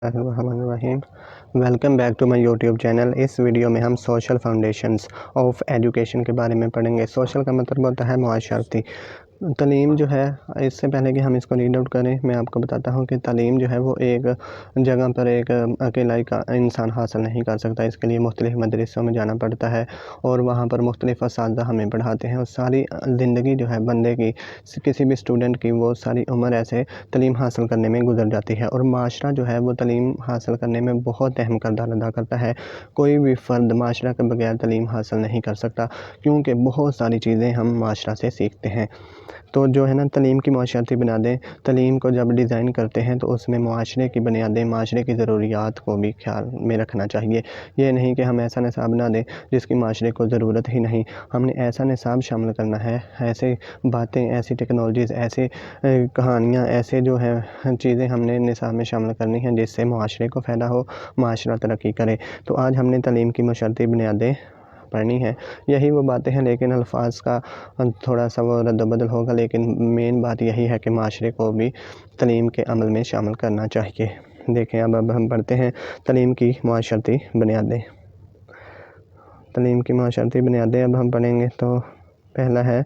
الرحمن الرحیم welcome back to my YouTube channel. اس ویڈیو میں ہم سوشل فاؤنڈیشنز آف ایجوکیشن کے بارے میں پڑھیں گے۔ سوشل کا مطلب ہوتا ہے معاشرتی تعلیم جو ہے۔ اس سے پہلے کہ ہم اس کو ریڈ آؤٹ کریں، میں آپ کو بتاتا ہوں کہ تعلیم جو ہے وہ ایک جگہ پر ایک اکیلا انسان حاصل نہیں کر سکتا۔ اس کے لیے مختلف مدرسوں میں جانا پڑتا ہے اور وہاں پر مختلف اساتذہ ہمیں پڑھاتے ہیں، اور ساری زندگی جو ہے بندے کی، کسی بھی اسٹوڈنٹ کی، وہ ساری عمر ایسے تعلیم حاصل کرنے میں گزر جاتی ہے، اور معاشرہ جو ہے وہ تعلیم حاصل کرنے میں بہت اہم کردار ادا کرتا ہے۔ کوئی بھی فرد معاشرہ کے بغیر تعلیم حاصل نہیں کر سکتا، کیونکہ بہت ساری چیزیں ہم معاشرہ سے سیکھتے ہیں۔ تو جو ہے نا، تعلیم کی معاشرتی بنیادیں، تعلیم کو جب ڈیزائن کرتے ہیں تو اس میں معاشرے کی بنیادیں، معاشرے کی ضروریات کو بھی خیال میں رکھنا چاہیے۔ یہ نہیں کہ ہم ایسا نصاب بنا دیں جس کی معاشرے کو ضرورت ہی نہیں۔ ہم نے ایسا نصاب شامل کرنا ہے، ایسے باتیں، ایسی ٹیکنالوجیز، ایسے کہانیاں، ایسے جو ہے چیزیں ہم نے نصاب میں شامل کرنی ہیں جس سے معاشرے کو فائدہ ہو، معاشرہ ترقی کرے۔ تو آج ہم نے تعلیم کی معاشرتی بنیادیں پڑھنی ہے۔ یہی وہ باتیں ہیں، لیکن الفاظ کا تھوڑا سا وہ رد و بدل ہوگا، لیکن مین بات یہی ہے کہ معاشرے کو بھی تعلیم کے عمل میں شامل کرنا چاہیے۔ دیکھیں، اب ہم پڑھتے ہیں تعلیم کی معاشرتی بنیادیں۔ تعلیم کی معاشرتی بنیادیں اب ہم پڑھیں گے، تو پہلا ہے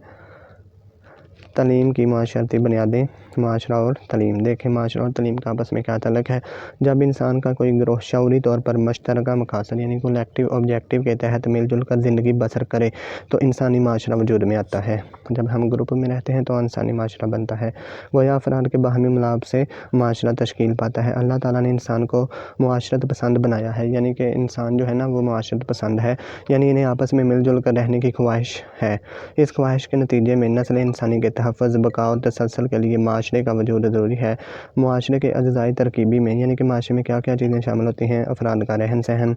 تعلیم کی معاشرتی بنیادیں، معاشرہ اور تعلیم۔ دیکھیں، معاشرہ اور تعلیم کا آپس میں کیا تعلق ہے۔ جب انسان کا کوئی گروہ شعوری طور پر مشترکہ مقاصد یعنی کولیکٹیو آبجیکٹیو کے تحت مل جل کر زندگی بسر کرے تو انسانی معاشرہ وجود میں آتا ہے۔ جب ہم گروپ میں رہتے ہیں تو انسانی معاشرہ بنتا ہے۔ گویا افراد کے باہمی ملاپ سے معاشرہ تشکیل پاتا ہے۔ اللہ تعالیٰ نے انسان کو معاشرت پسند بنایا ہے، یعنی کہ انسان جو ہے نا وہ معاشرت پسند ہے، یعنی انہیں آپس میں مل جل کر رہنے کی خواہش ہے۔ اس خواہش کے نتیجے میں نسل انسانی کے تحفظ، بقا اور تسلسل کے لیے معاشرے کا وجود ضروری ہے۔ معاشرے کے اجزائے ترکیبی میں، یعنی کہ معاشرے میں کیا کیا چیزیں شامل ہوتی ہیں: افراد کا رہن سہن،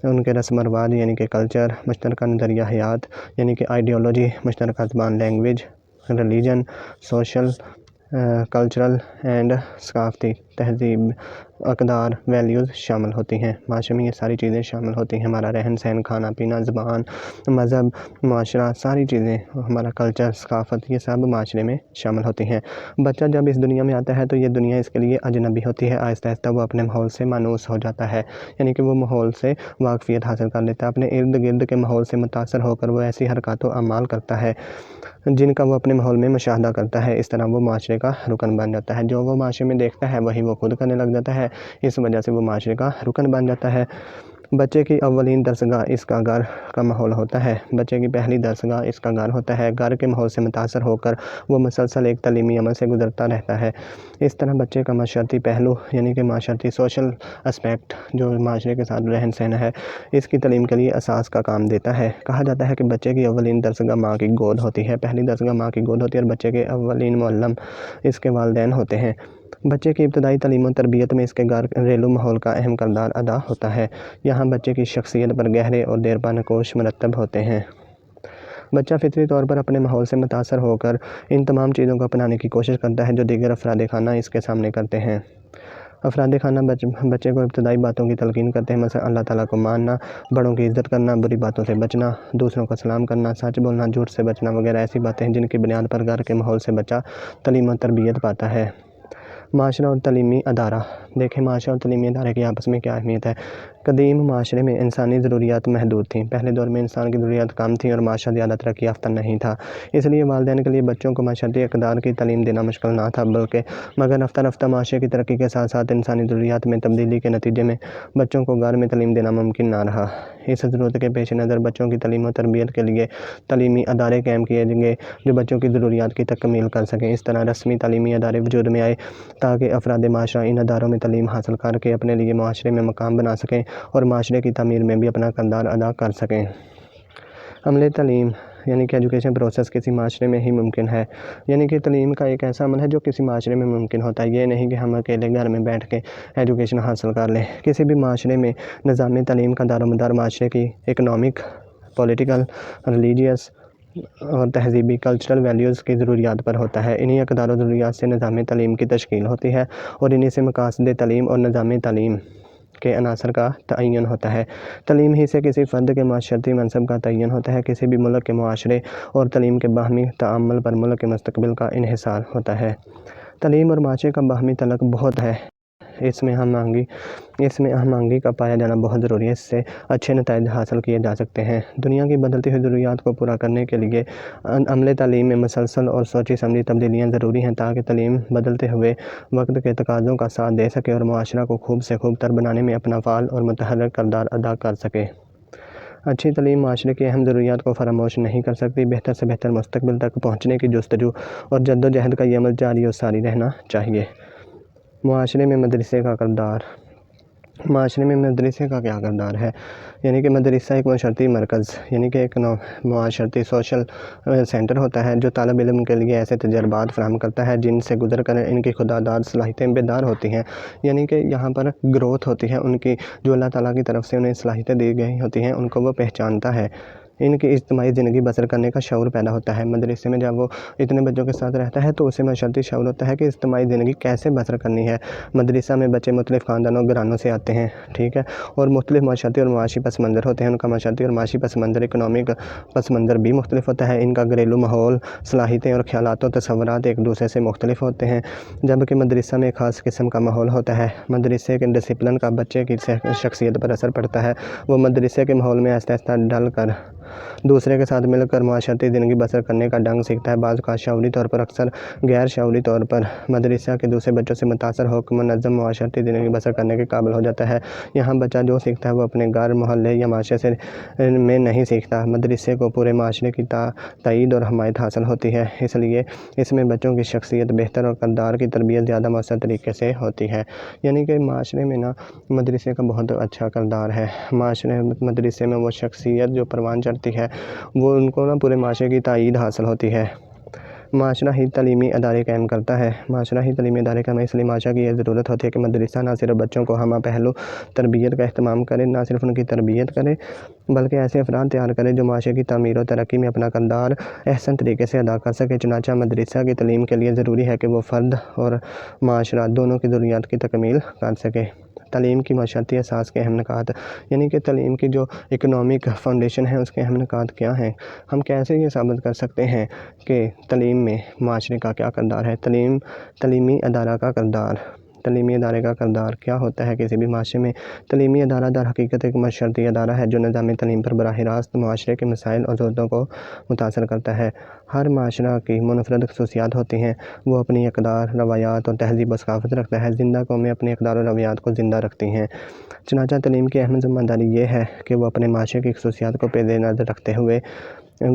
ان کے رسم و رواج یعنی کہ کلچر، مشترکہ نظریہ حیات یعنی کہ آئیڈیالوجی، مشترکہ زبان language, religion, social, cultural and ثقافتی تہذیب، اقدار، ویلیوز شامل ہوتی ہیں۔ معاشرے میں یہ ساری چیزیں شامل ہوتی ہیں: ہمارا رہن سہن، کھانا پینا، زبان، مذہب، معاشرہ، ساری چیزیں، ہمارا کلچر، ثقافت، یہ سب معاشرے میں شامل ہوتی ہیں۔ بچہ جب اس دنیا میں آتا ہے تو یہ دنیا اس کے لیے اجنبی ہوتی ہے۔ آہستہ آہستہ وہ اپنے ماحول سے مانوس ہو جاتا ہے، یعنی کہ وہ ماحول سے واقفیت حاصل کر لیتا ہے۔ اپنے ارد گرد کے ماحول سے متاثر ہو کر وہ ایسی حرکات و اعمال کرتا ہے جن کا وہ اپنے ماحول میں مشاہدہ کرتا ہے۔ اس طرح وہ معاشرے کا رکن بن جاتا ہے۔ جو وہ معاشرے میں دیکھتا ہے وہی وہ خود کرنے لگ جاتا ہے، اس وجہ سے وہ معاشرے کا رکن بن جاتا ہے۔ بچے کی اولین درسگاہ اس کا گھر کا ماحول ہوتا ہے۔ بچے کی پہلی درسگاہ اس کا گھر ہوتا ہے۔ گھر کے ماحول سے متاثر ہو کر وہ مسلسل ایک تعلیمی عمل سے گزرتا رہتا ہے۔ اس طرح بچے کا معاشرتی پہلو یعنی کہ معاشرتی سوشل اسپیکٹ، جو معاشرے کے ساتھ رہن سہن ہے، اس کی تعلیم کے لیے اساس کا کام دیتا ہے۔ کہا جاتا ہے کہ بچے کی اولین درسگاہ ماں کی گود ہوتی ہے۔ پہلی درسگاہ ماں کی گود ہوتی ہے، اور بچے کے اولین معلم اس کے والدین ہوتے ہیں۔ بچے کی ابتدائی تعلیم و تربیت میں اس کے گھریلو ماحول کا اہم کردار ادا ہوتا ہے۔ یہاں بچے کی شخصیت پر گہرے اور دیرپا نقوش مرتب ہوتے ہیں۔ بچہ فطری طور پر اپنے ماحول سے متاثر ہو کر ان تمام چیزوں کو اپنانے کی کوشش کرتا ہے جو دیگر افراد خانہ اس کے سامنے کرتے ہیں۔ افراد خانہ بچے کو ابتدائی باتوں کی تلقین کرتے ہیں، مثلا اللہ تعالیٰ کو ماننا، بڑوں کی عزت کرنا، بری باتوں سے بچنا، دوسروں کو سلام کرنا، سچ بولنا، جھوٹ سے بچنا وغیرہ ایسی باتیں ہیں جن کی بنیاد پر گھر کے ماحول سے بچہ تعلیم و تربیت پاتا ہے۔ معاشرہ اور تعلیمی ادارہ۔ دیکھیں، معاشرہ اور تعلیمی ادارے کی آپس میں کیا اہمیت ہے۔ قدیم معاشرے میں انسانی ضروریات محدود تھیں۔ پہلے دور میں انسان کی ضروریات کم تھیں اور معاشرہ زیادہ ترقی یافتہ نہیں تھا، اس لیے والدین کے لیے بچوں کو معاشرتی اقدار کی تعلیم دینا مشکل نہ تھا، مگر رفتہ رفتہ معاشرے کی ترقی کے ساتھ ساتھ انسانی ضروریات میں تبدیلی کے نتیجے میں بچوں کو گھر میں تعلیم دینا ممکن نہ رہا۔ اس ضرورت کے پیش نظر بچوں کی تعلیم و تربیت کے لیے تعلیمی ادارے قائم کیے گئے جو بچوں کی ضروریات کی تکمیل کر سکیں۔ اس طرح رسمی تعلیمی ادارے وجود میں آئے تاکہ افراد معاشرہ ان اداروں میں تعلیم حاصل کر کے اپنے لیے معاشرے میں مقام بنا سکیں اور معاشرے کی تعمیر میں بھی اپنا کردار ادا کر سکیں۔ عملی تعلیم یعنی کہ ایجوکیشن پروسیس کسی معاشرے میں ہی ممکن ہے، یعنی کہ تعلیم کا ایک ایسا عمل ہے جو کسی معاشرے میں ممکن ہوتا ہے۔ یہ نہیں کہ ہم اکیلے گھر میں بیٹھ کے ایجوکیشن حاصل کر لیں۔ کسی بھی معاشرے میں نظام تعلیم کا دار و مدار معاشرے کی اکنامک، پولیٹیکل، ریلیجیس اور تہذیبی، کلچرل ویلیوز کی ضروریات پر ہوتا ہے۔ انہی اقدار و ضروریات سے نظام تعلیم کی تشکیل ہوتی ہے اور انہی سے مقاصد تعلیم اور نظام تعلیم کے عناصر کا تعین ہوتا ہے۔ تعلیم ہی سے کسی فرد کے معاشرتی منصب کا تعین ہوتا ہے۔ کسی بھی ملک کے معاشرے اور تعلیم کے باہمی تعامل پر ملک کے مستقبل کا انحصار ہوتا ہے۔ تعلیم اور معاشرے کا باہمی تعلق بہت ہے، اس میں ہم آہنگی کا پایا جانا بہت ضروری ہے، اس سے اچھے نتائج حاصل کیے جا سکتے ہیں۔ دنیا کی بدلتی ہوئی ضروریات کو پورا کرنے کے لیے عملے تعلیم میں مسلسل اور سوچی سمجھی تبدیلیاں ضروری ہیں تاکہ تعلیم بدلتے ہوئے وقت کے تقاضوں کا ساتھ دے سکے اور معاشرہ کو خوب سے خوب تر بنانے میں اپنا فعال اور متحرک کردار ادا کر سکے۔ اچھی تعلیم معاشرے کی اہم ضروریات کو فراموش نہیں کر سکتی۔ بہتر سے بہتر مستقبل تک پہنچنے کی جستجو اور جدوجہد کا یہ عمل جاری و ساری رہنا چاہیے۔ معاشرے میں مدرسے کا کیا کردار ہے؟ یعنی کہ مدرسہ ایک معاشرتی مرکز یعنی کہ ایک معاشرتی سوشل سینٹر ہوتا ہے جو طالب علم کے لیے ایسے تجربات فراہم کرتا ہے جن سے گزر کر ان کی خودآداد صلاحیتیں بیدار ہوتی ہیں، یعنی کہ یہاں پر گروتھ ہوتی ہے ان کی، جو اللہ تعالیٰ کی طرف سے انہیں صلاحیتیں دی گئی ہوتی ہیں ان کو وہ پہچانتا ہے، ان کی اجتماعی زندگی بسر کرنے کا شعور پیدا ہوتا ہے۔ مدرسے میں جب وہ اتنے بچوں کے ساتھ رہتا ہے تو اسے معاشرتی شعور ہوتا ہے کہ اجتماعی زندگی کیسے بسر کرنی ہے۔ مدرسہ میں بچے مختلف خاندانوں اور گھرانوں سے آتے ہیں، ٹھیک ہے، اور مختلف معاشرتی اور معاشی پس منظر ہوتے ہیں۔ ان کا معاشرتی اور معاشی پس منظر، اکنامک پس منظر بھی مختلف ہوتا ہے۔ ان کا گھریلو ماحول، صلاحیتیں اور خیالات و تصورات ایک دوسرے سے مختلف ہوتے ہیں، جبکہ مدرسہ میں ایک خاص قسم کا ماحول ہوتا ہے۔ مدرسے کے ڈسپلن کا بچے کی شخصیت پر اثر پڑتا ہے۔ وہ مدرسے کے ماحول میں آہستہ آہستہ ڈل کر دوسرے کے ساتھ مل کر معاشرتی زندگی بسر کرنے کا ڈھنگ سیکھتا ہے۔ بعض اوقات شعوری طور پر، اکثر غیر شعوری طور پر مدرسہ کے دوسرے بچوں سے متاثر ہو کر منظم معاشرتی زندگی بسر کرنے کے قابل ہو جاتا ہے۔ یہاں بچہ جو سیکھتا ہے وہ اپنے گھر، محلے یا معاشرے میں نہیں سیکھتا۔ مدرسے کو پورے معاشرے کی تائید اور حمایت حاصل ہوتی ہے، اس لیے اس میں بچوں کی شخصیت بہتر اور کردار کی تربیت زیادہ مؤثر طریقے سے ہوتی ہے۔ یعنی کہ معاشرے میں مدرسے کا بہت اچھا کردار ہے۔ مدرسے میں وہ شخصیت جو پروان چڑھتی ہے وہ ان کو پورے معاشرے کی تائید حاصل ہوتی ہے۔ معاشرہ ہی تعلیمی ادارے قائم کرتا ہے۔ اس لیے معاشرہ کی یہ ضرورت ہوتی ہے کہ مدرسہ نہ صرف بچوں کو ہمہ پہلو تربیت کا اہتمام کرے، نہ صرف ان کی تربیت کرے، بلکہ ایسے افراد تیار کرے جو معاشرے کی تعمیر و ترقی میں اپنا کردار احسن طریقے سے ادا کر سکے۔ چنانچہ مدرسہ کی تعلیم کے لیے ضروری ہے کہ وہ فرد اور معاشرہ دونوں کی ضروریات کی تکمیل کر سکے۔ تعلیم کی معاشرتی اساس کے اہم نکات، یعنی کہ تعلیم کی جو اکنامک فاؤنڈیشن ہے اس کے اہم نکات کیا ہیں؟ ہم کیسے یہ ثابت کر سکتے ہیں کہ تعلیم میں معاشرے کا کیا کردار ہے؟ تعلیمی ادارے کا کردار کیا ہوتا ہے کسی بھی معاشرے میں؟ تعلیمی ادارہ در حقیقت ایک معاشرتی ادارہ ہے جو نظام تعلیم پر براہ راست معاشرے کے مسائل اور ضرورتوں کو متاثر کرتا ہے۔ ہر معاشرہ کی منفرد خصوصیات ہوتی ہیں، وہ اپنی اقدار، روایات اور تہذیب و ثقافت رکھتا ہے۔ زندہ قومیں اپنی اقدار و روایات کو زندہ رکھتی ہیں۔ چنانچہ تعلیم کی اہم ذمہ داری یہ ہے کہ وہ اپنے معاشرے کی خصوصیات کو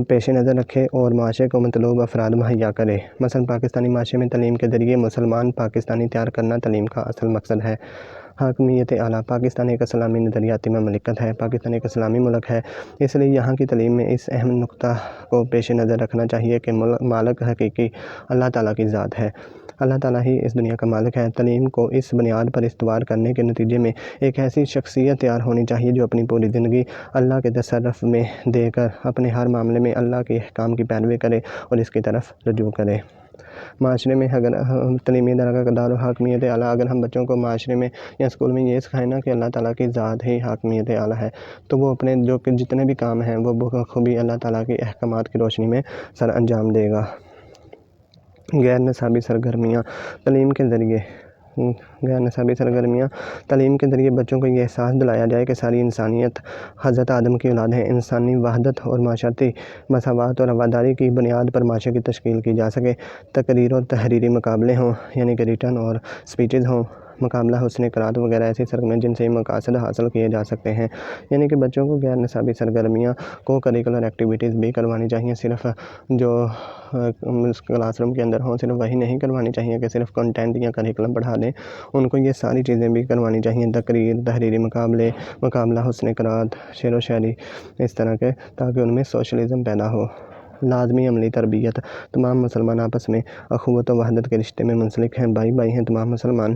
پیش نظر رکھے اور معاشرے کو مطلوب افراد مہیا کرے۔ مثلاً پاکستانی معاشرے میں تعلیم کے ذریعے مسلمان پاکستانی تیار کرنا تعلیم کا اصل مقصد ہے۔ حاکمیت اعلیٰ، پاکستان ایک اسلامی نظریاتی مملکت ہے۔ پاکستان ایک اسلامی ملک ہے، اس لیے یہاں کی تعلیم میں اس اہم نقطہ کو پیش نظر رکھنا چاہیے کہ مالک حقیقی اللہ تعالیٰ کی ذات ہے۔ اللہ تعالیٰ ہی اس دنیا کا مالک ہے۔ تعلیم کو اس بنیاد پر استوار کرنے کے نتیجے میں ایک ایسی شخصیت تیار ہونی چاہیے جو اپنی پوری زندگی اللہ کے تصرف میں دے کر اپنے ہر معاملے میں اللہ کے احکام کی پیروی کرے اور اس کی طرف رجوع کرے۔ معاشرے میں اگر تعلیمی ادارہ کا کردار اور حاکمیت اعلیٰ، اگر ہم بچوں کو معاشرے میں یا اسکول میں یہ سکھائیں نا کہ اللہ تعالیٰ کی ذات ہی حاکمیت اعلیٰ ہے، تو وہ اپنے جتنے بھی کام ہیں وہ بخوبی اللہ تعالیٰ کے احکامات کی روشنی میں سر انجام دے گا۔ غیر نصابی سرگرمیاں تعلیم کے ذریعے بچوں کو یہ احساس دلایا جائے کہ ساری انسانیت حضرت آدم کی اولاد ہے۔ انسانی وحدت اور معاشرتی مساوات اور رواداری کی بنیاد پر معاشرے کی تشکیل کی جا سکے۔ تقریر اور تحریری مقابلے ہوں، یعنی کہ ریٹن اور اسپیچز ہوں، مقابلہ حسن قرات وغیرہ ایسی سرگرمیاں جن سے یہ مقاصد حاصل کیے جا سکتے ہیں۔ یعنی کہ بچوں کو غیر نصابی سرگرمیاں کو کریکولر ایکٹیویٹیز بھی کروانی چاہیے، صرف جو کلاس روم کے اندر ہوں صرف وہی نہیں کروانی چاہیے کہ صرف کنٹینٹ یا کریکولم پڑھا دیں، ان کو یہ ساری چیزیں بھی کروانی چاہیے، تقریر، تحریری مقابلے، مقابلہ حسن قرات، شعر و شاعری، اس طرح کے، تاکہ ان میں سوشلزم پیدا ہو۔ لازمی عملی تربیت، تمام مسلمان آپس میں اخوت و وحدت کے رشتے میں منسلک ہیں، بھائی بھائی ہیں تمام مسلمان۔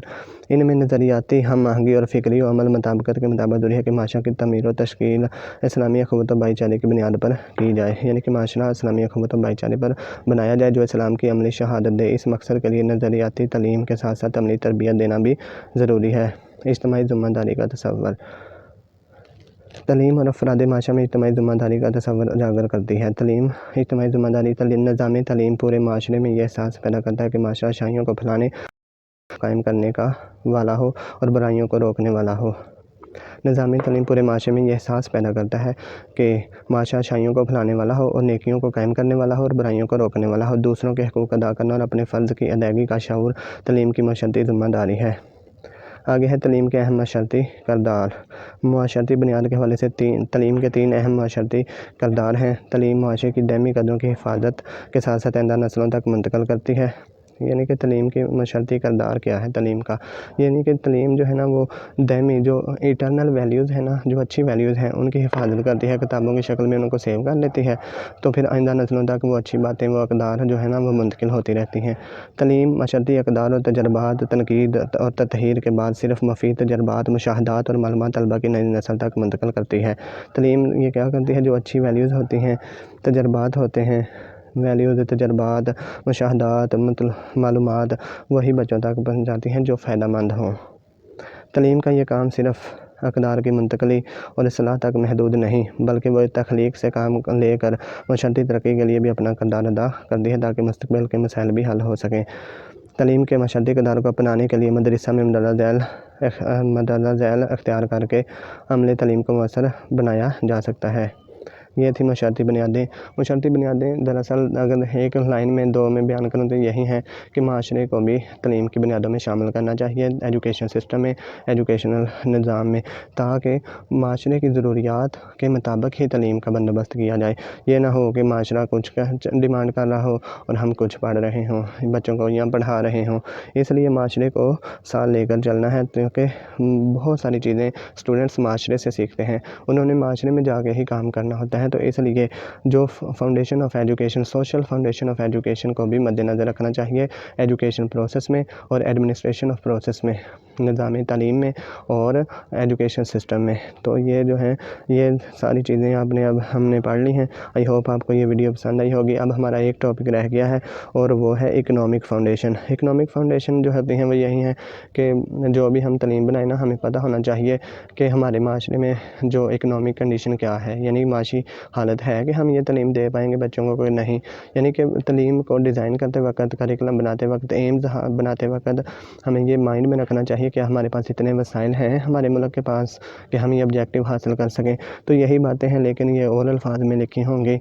ان میں نظریاتی ہم آہنگی اور فکری و عمل مطابقت کے مطابق ضروری ہے کہ معاشرہ کی تعمیر و تشکیل اسلامی اخوت و بھائی چارے کی بنیاد پر کی جائے، یعنی کہ معاشرہ اسلامی اخوت و بھائی چارے پر بنایا جائے جو اسلام کی عملی شہادت دے۔ اس مقصد کے لیے نظریاتی تعلیم کے ساتھ ساتھ عملی تربیت دینا بھی ضروری ہے۔ اجتماعی ذمہ داری کا تصور، تعلیم اور افراد معاشرہ میں اجتماعی ذمہ داری کا تصور اجاگر کرتی ہے۔ اجتماعی ذمہ داری نظام تعلیم پورے معاشرے میں یہ احساس پیدا کرتا ہے کہ معاشرہ اچھائیوں کو پھیلانے قائم کرنے کا والا ہو اور برائیوں کو روکنے والا ہو۔ نظامی تعلیم پورے معاشرے میں یہ احساس پیدا کرتا ہے کہ معاشرہ اچھائیوں کو پھیلانے والا ہو اور نیکیوں کو قائم کرنے والا ہو اور برائیوں کو روکنے والا ہو۔ دوسروں کے حقوق ادا کرنا اور اپنے فرض کی ادائیگی کا شعور تعلیم کی معاشرتی ذمہ داری ہے۔ آگے ہے تعلیم کے اہم معاشرتی کردار۔ معاشرتی بنیاد کے حوالے سے تعلیم کے 3 اہم معاشرتی کردار ہیں۔ تعلیم معاشرے کی دائمی قدروں کی حفاظت کے ساتھ ساتھ آئندہ نسلوں تک منتقل کرتی ہے۔ یعنی کہ تعلیم کی معاشرتی کردار کیا ہے تعلیم کا، یعنی کہ تعلیم جو ہے نا وہ دائمی جو ایٹرنل ویلیوز ہیں نا، جو اچھی ویلیوز ہیں ان کی حفاظت کرتی ہے، کتابوں کی شکل میں ان کو سیو کر لیتی ہے، تو پھر آئندہ نسلوں تک وہ اچھی باتیں، وہ اقدار جو ہے نا وہ منتقل ہوتی رہتی ہیں۔ تعلیم معاشرتی اقدار اور تجربات، تنقید اور تطہیر کے بعد صرف مفید تجربات، مشاہدات اور معلومات طلبہ کی نئی نسل تک منتقل کرتی ہے۔ تعلیم یہ کیا کرتی ہے، جو اچھی ویلیوز ہوتی ہیں، تجربات ہوتے ہیں، ویلیوز، تجربات، مشاہدات، معلومات وہی بچوں تک پہنچ جاتی ہیں جو فائدہ مند ہوں۔ تعلیم کا یہ کام صرف اقدار کی منتقلی اور اصلاح تک محدود نہیں، بلکہ وہ تخلیق سے کام لے کر معاشرتی ترقی کے لیے بھی اپنا کردار ادا کرتی ہے تاکہ مستقبل کے مسائل بھی حل ہو سکیں۔ تعلیم کے معاشرتی کردار کو اپنانے کے لیے مدرسہ میں مندرجہ ذیل اختیار کر کے عملی تعلیم کو مؤثر بنایا جا سکتا ہے۔ یہ تھی معاشرتی بنیادیں۔ معاشرتی بنیادیں دراصل اگر ایک لائن میں 2 میں بیان کروں تو یہی ہیں کہ معاشرے کو بھی تعلیم کی بنیادوں میں شامل کرنا چاہیے، ایجوکیشن سسٹم میں، ایجوکیشنل نظام میں، تاکہ معاشرے کی ضروریات کے مطابق ہی تعلیم کا بندوبست کیا جائے۔ یہ نہ ہو کہ معاشرہ کچھ ڈیمانڈ کر رہا ہو اور ہم کچھ پڑھ رہے ہوں، بچوں کو یہاں پڑھا رہے ہوں۔ اس لیے معاشرے کو ساتھ لے کر چلنا ہے، کیونکہ بہت ساری چیزیں اسٹوڈنٹس معاشرے سے سیکھتے ہیں، انہوں نے معاشرے میں جا کے ہی کام کرنا ہوتا ہے۔ تو اس لیے جو foundation of education, social foundation of education کو بھی مد نظر رکھنا چاہیے ایجوکیشن پروسیس میں اور ایڈمنسٹریشن آف پروسیس میں، نظامی تعلیم میں اور ایجوکیشن سسٹم میں۔ تو یہ جو ہیں یہ ساری چیزیں ہم نے پڑھ لی ہیں۔ آئی ہوپ آپ کو یہ ویڈیو پسند آئی ہوگی۔ اب ہمارا ایک ٹاپک رہ گیا ہے اور وہ ہے اکنامک فاؤنڈیشن۔ اکنامک فاؤنڈیشن جو ہوتی ہیں وہ یہی ہیں کہ جو بھی ہم تعلیم بنائیں نا، ہمیں پتہ ہونا چاہیے کہ ہمارے معاشرے میں جو اکنامک کنڈیشن کیا ہے، یعنی معاشی حالت ہے کہ ہم یہ تعلیم دے پائیں گے بچوں کو کوئی نہیں۔ یعنی کہ تعلیم کو ڈیزائن کرتے وقت، کریکلم بناتے وقت، ایمز بناتے وقت ہمیں یہ مائنڈ میں رکھنا چاہیے کہ ہمارے پاس اتنے وسائل ہیں ہمارے ملک کے پاس کہ ہم یہ آبجیکٹیو حاصل کر سکیں۔ تو یہی باتیں ہیں، لیکن یہ اور الفاظ میں لکھی ہوں گی۔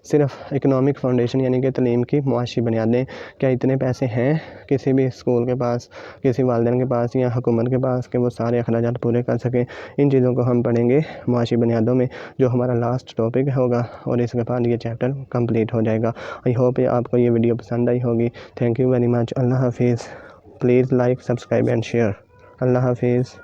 صرف اکنامک فاؤنڈیشن یعنی کہ تعلیم کی معاشی بنیادیں، کیا اتنے پیسے ہیں کسی بھی اسکول کے پاس، کسی والدین کے پاس یا حکومت کے پاس کہ وہ سارے اخراجات پورے کر سکیں؟ ان چیزوں کو ہم پڑھیں گے معاشی بنیادوں میں، جو ہمارا لاسٹ ٹاپک ہوگا، اور اس کے بعد یہ چیپٹر کمپلیٹ ہو جائے گا۔ آئی ہوپ آپ کو یہ ویڈیو پسند آئی ہوگی۔ Thank you very much. اللہ حافظ۔ Please like, subscribe and share. اللہ حافظ۔